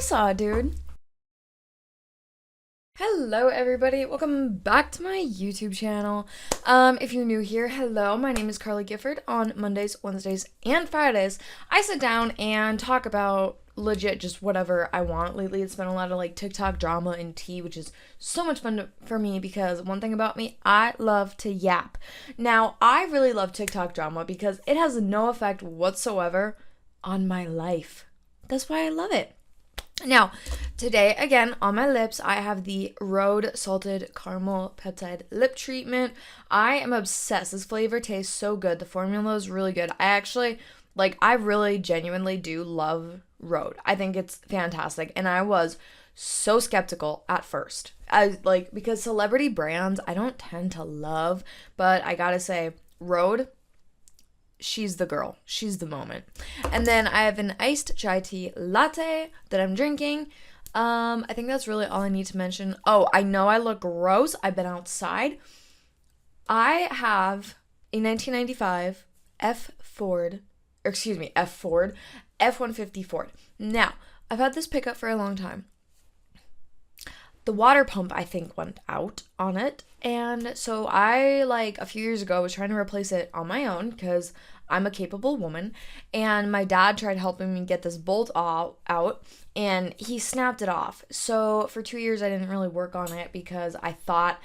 What's up, dude? Hello, everybody. Welcome back to my YouTube channel. If you're new here, hello. My name is Carly Gifford. On Mondays, Wednesdays, and Fridays, I sit down and talk about legit just whatever I want. Lately, it's been a lot of like TikTok drama and tea, which is so much fun for me because one thing about me, I love to yap. Now, I really love TikTok drama because it has no effect whatsoever on my life. That's why I love it. Now, today, again, on my lips, I have the Rhode Salted Caramel Peptide Lip Treatment. I am obsessed. This flavor tastes so good. The formula is really good. I really genuinely do love Rhode. I think it's fantastic. And I was so skeptical at first. Because celebrity brands, I don't tend to love, but I gotta say, Rhode, she's the girl. She's the moment. And then I have an iced chai tea latte that I'm drinking. I think that's really all I need to mention. Oh, I know I look gross. I've been outside. I have a 1995 F-150 Ford. Now, I've had this pickup for a long time. The water pump, I think, went out on it. And so I, a few years ago, was trying to replace it on my own because I'm a capable woman. And my dad tried helping me get this bolt out, and he snapped it off. So for 2 years, I didn't really work on it because I thought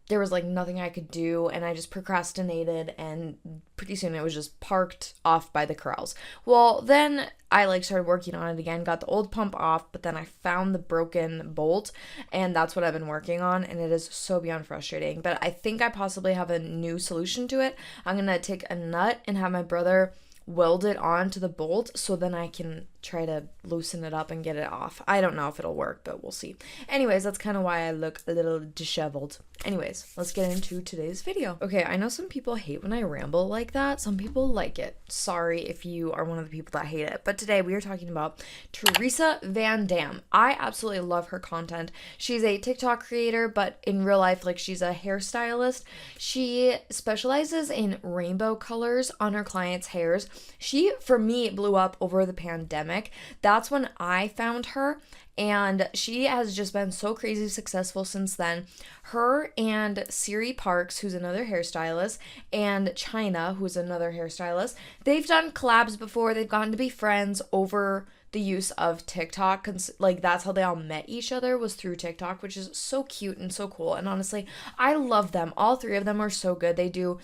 there was nothing I could do, and I just procrastinated, and pretty soon it was just parked off by the corrals. Well, then I started working on it again, got the old pump off, but then I found the broken bolt, and that's what I've been working on, and it is so beyond frustrating. But I think I possibly have a new solution to it. I'm gonna take a nut and have my brother weld it onto the bolt so then I can try to loosen it up and get it off. I don't know if it'll work, but we'll see. Anyways, that's kind of why I look a little disheveled. Anyways, let's get into today's video. Okay, I know some people hate when I ramble like that. Some people like it. Sorry if you are one of the people that hate it. But today we are talking about Teresa Vanam. I absolutely love her content. She's a TikTok creator, but in real life, she's a hairstylist. She specializes in rainbow colors on her clients' hairs. She, for me, blew up over the pandemic. That's when I found her, and she has just been so crazy successful since then. Her and Siri Parks, who's another hairstylist, and China, who's another hairstylist, they've done collabs before. They've gotten to be friends over the use of TikTok. That's how they all met each other, was through TikTok, which is so cute and so cool. And honestly, I love them. All three of them are so good. They do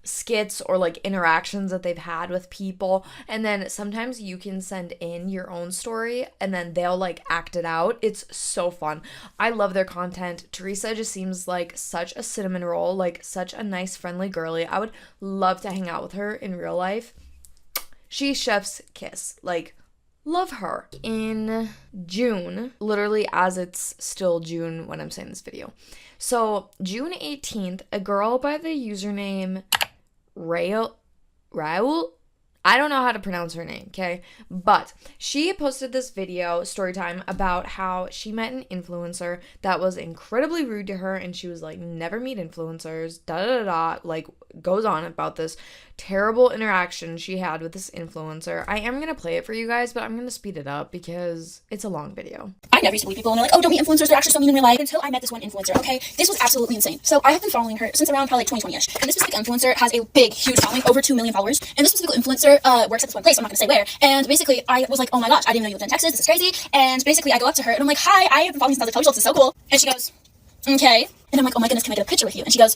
skits or interactions that they've had with people, and then sometimes you can send in your own story and then they'll act it out. It's so fun. I love their content. Teresa just seems like such a cinnamon roll, such a nice friendly girly. I would love to hang out with her in real life. She's chef's kiss. Love her. In June, literally as it's still June when I'm saying this video, so June 18th, a girl by the username Raul, I don't know how to pronounce her name, okay? But she posted this video, story time, about how she met an influencer that was incredibly rude to her, and she was never meet influencers, goes on about this terrible interaction she had with this influencer. I am going to play it for you guys, but I'm going to speed it up because it's a long video. I never used to believe people, and they're like, oh, don't meet influencers, they're actually so mean in real life, until I met this one influencer, okay? This was absolutely insane. So I have been following her since around probably 2020-ish, and this specific influencer has a big, huge following, over 2 million followers, and this specific influencer works at this one place, I'm not going to say where, and basically I was like, oh my gosh, I didn't know you lived in Texas, this is crazy, and basically I go up to her, and I'm like, hi, I have been following since I was like 12 years old, this is so cool, and she goes, okay, and I'm like, oh my goodness, can I get a picture with you? And she goes,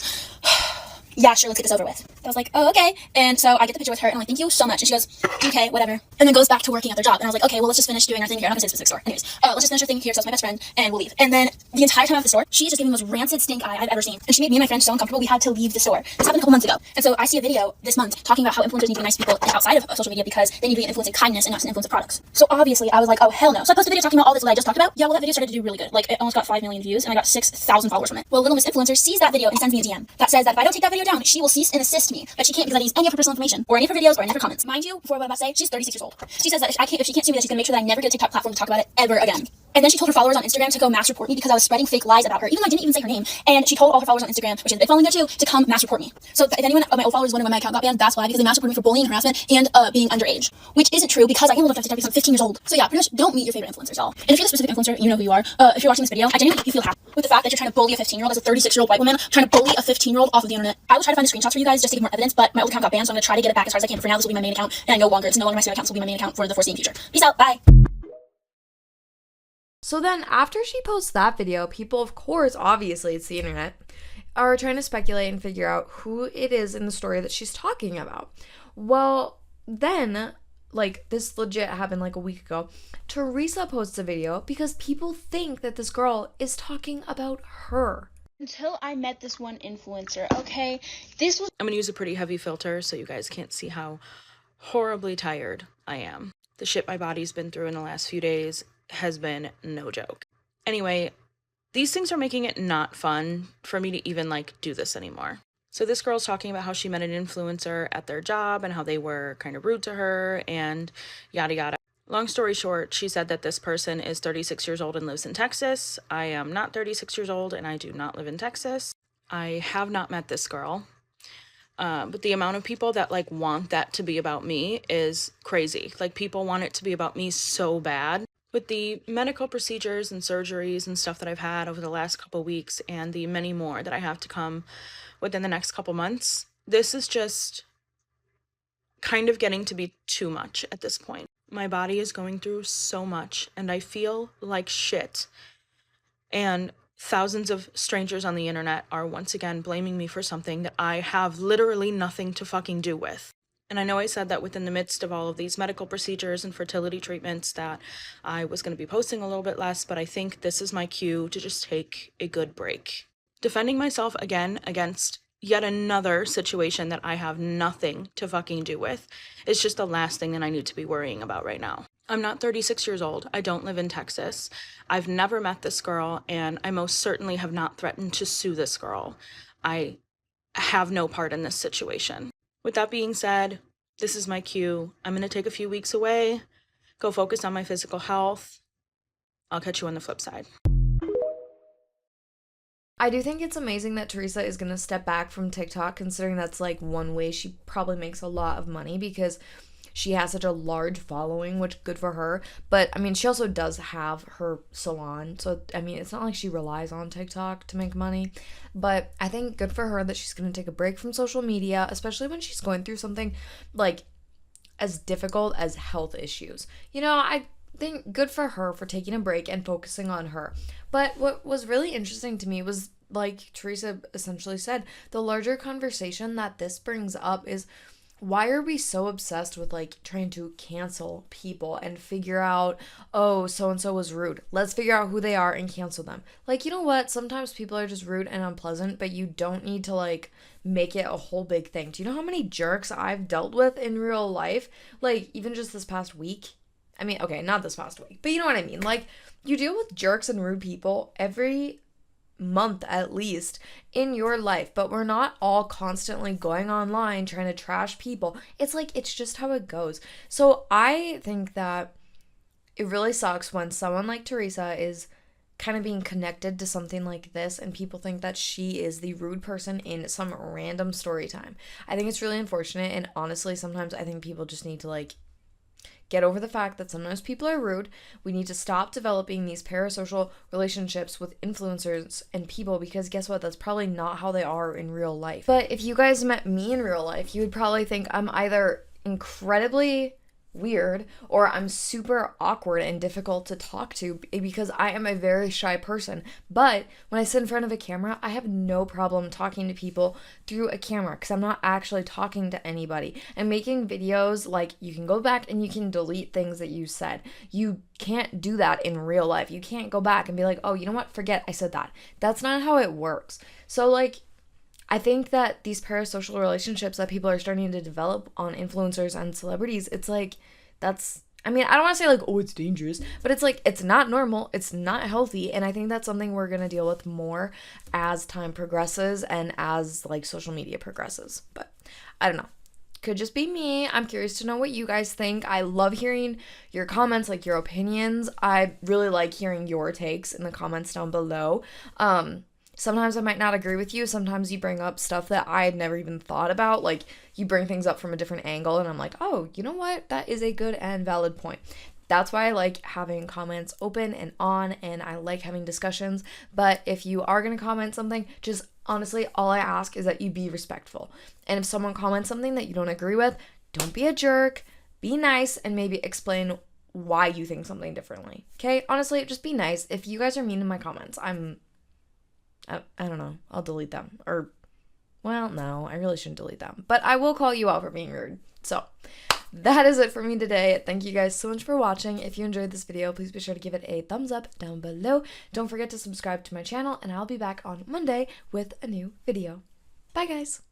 yeah, sure, let's get this over with. I was like, oh, okay. And so I get the picture with her, and I'm like, thank you so much. And she goes, okay, whatever. And then goes back to working at their job. And I was like, okay, well, let's just finish doing our thing here. I'm not gonna say a specific store. Anyways, let's just finish our thing here, so it's my best friend, and we'll leave. And then the entire time at the store, she's just giving the most rancid stink eye I've ever seen. And she made me and my friend so uncomfortable, we had to leave the store. This happened a couple months ago. And so I see a video this month talking about how influencers need to be nice to people outside of social media because they need to be an influence in kindness and not an influence of products. So obviously, I was like, oh, hell no. So I posted a video talking about all this, what I just talked about. Yeah, well, that video started to do really good. It almost got 5 million views, and I got 6,000 followers from it. Well, little Miss Influencer sees that video and sends me a DM that says that if I don't take that video down, she will cease and assist me. But she can't because I didn't use any of her personal information or any of her videos or any of her comments. Mind you, before what I'm about to say, she's 36 years old. She says that if she can't see me, that she's gonna make sure that I never get a TikTok platform to talk about it ever again. And then she told her followers on Instagram to go mass report me because I was spreading fake lies about her, even though I didn't even say her name. And she told all her followers on Instagram, which is a big following there too, to come mass report me. So if anyone of my old followers wondering why my account got banned, that's why, because they mass reported me for bullying, harassment, and being underage, which isn't true because I am old enough to TikTok because I'm 15 years old. So yeah, pretty much don't meet your favorite influencers, y'all. And if you're the specific influencer, you know who you are. If you're watching this video, I genuinely hope you feel happy with the fact that you're trying to bully a 15-year-old as a 36-year-old white woman, trying to bully a 15-year-old off of the internet. I will try to find the screenshots for you guys just to give more evidence, but my old account got banned, so I'm gonna try to get it back as far as I can. But for now, this will be my main account, and it's no longer my secret account, this will be my main account for the foreseeable future. Peace out, bye. So then after she posts that video, people, of course, obviously it's the internet, are trying to speculate and figure out who it is in the story that she's talking about. Well, then, like, this legit happened like a week ago, Teresa posts a video because people think that this girl is talking about her. Until I met this one influencer, okay? I'm gonna use a pretty heavy filter so you guys can't see how horribly tired I am. The shit my body's been through in the last few days has been no joke. Anyway, these things are making it not fun for me to even do this anymore. So this girl's talking about how she met an influencer at their job and how they were kind of rude to her and yada yada. Long story short, she said that this person is 36 years old and lives in Texas. I am not 36 years old and I do not live in Texas. I have not met this girl. But the amount of people that want that to be about me is crazy. People want it to be about me so bad. With the medical procedures and surgeries and stuff that I've had over the last couple weeks and the many more that I have to come within the next couple months, this is just kind of getting to be too much at this point. My body is going through so much and I feel like shit. And thousands of strangers on the internet are once again blaming me for something that I have literally nothing to fucking do with. And I know I said that within the midst of all of these medical procedures and fertility treatments that I was going to be posting a little bit less, but I think this is my cue to just take a good break. Defending myself again against yet another situation that I have nothing to fucking do with is just the last thing that I need to be worrying about right now. I'm not 36 years old. I don't live in Texas. I've never met this girl, and I most certainly have not threatened to sue this girl. I have no part in this situation. With that being said, this is my cue. I'm going to take a few weeks away, go focus on my physical health. I'll catch you on the flip side. I do think it's amazing that Teresa is going to step back from TikTok, considering that's one way she probably makes a lot of money because she has such a large following, which good for her. But I mean, she also does have her salon. So I mean, it's not like she relies on TikTok to make money. But I think good for her that she's going to take a break from social media, especially when she's going through something as difficult as health issues. I think good for her for taking a break and focusing on her. But what was really interesting to me was, like Teresa essentially said, the larger conversation that this brings up is, why are we so obsessed with trying to cancel people and figure out, oh, so-and-so was rude. Let's figure out who they are and cancel them. You know what? Sometimes people are just rude and unpleasant, but you don't need to make it a whole big thing. Do you know how many jerks I've dealt with in real life? Even just this past week. I mean, okay, not this past week, but you know what I mean? You deal with jerks and rude people every month at least in your life, but we're not all constantly going online trying to trash people. It's just how it goes. So I think that it really sucks when someone like Teresa is kind of being connected to something like this and people think that she is the rude person in some random story time. I think it's really unfortunate, and honestly sometimes I think people just need to get over the fact that sometimes people are rude. We need to stop developing these parasocial relationships with influencers and people, because guess what? That's probably not how they are in real life. But if you guys met me in real life, you would probably think I'm either incredibly weird or I'm super awkward and difficult to talk to, because I am a very shy person. But when I sit in front of a camera, I have no problem talking to people through a camera because I'm not actually talking to anybody. And making videos, you can go back and you can delete things that you said. You can't do that in real life. You can't go back and be like, oh, you know what? Forget I said that. That's not how it works. So I think that these parasocial relationships that people are starting to develop on influencers and celebrities, it's that's, I mean, I don't want to say oh, it's dangerous, but it's it's not normal, it's not healthy, and I think that's something we're going to deal with more as time progresses and as social media progresses. But I don't know. could just be me. I'm curious to know what you guys think. I love hearing your comments, like your opinions. I really like hearing your takes in the comments down below. Sometimes I might not agree with you. Sometimes you bring up stuff that I had never even thought about. Like, you bring things up from a different angle, and I'm like, oh, you know what? That is a good and valid point. That's why I like having comments open and on, and I like having discussions. But if you are going to comment something, just honestly, all I ask is that you be respectful. And if someone comments something that you don't agree with, don't be a jerk. Be nice and maybe explain why you think something differently. Okay? Honestly, just be nice. If you guys are mean in my comments, I don't know. I'll delete them. Or, well, no, I really shouldn't delete them. But I will call you out for being rude. So, that is it for me today. Thank you guys so much for watching. If you enjoyed this video, please be sure to give it a thumbs up down below. Don't forget to subscribe to my channel, and I'll be back on Monday with a new video. Bye, guys.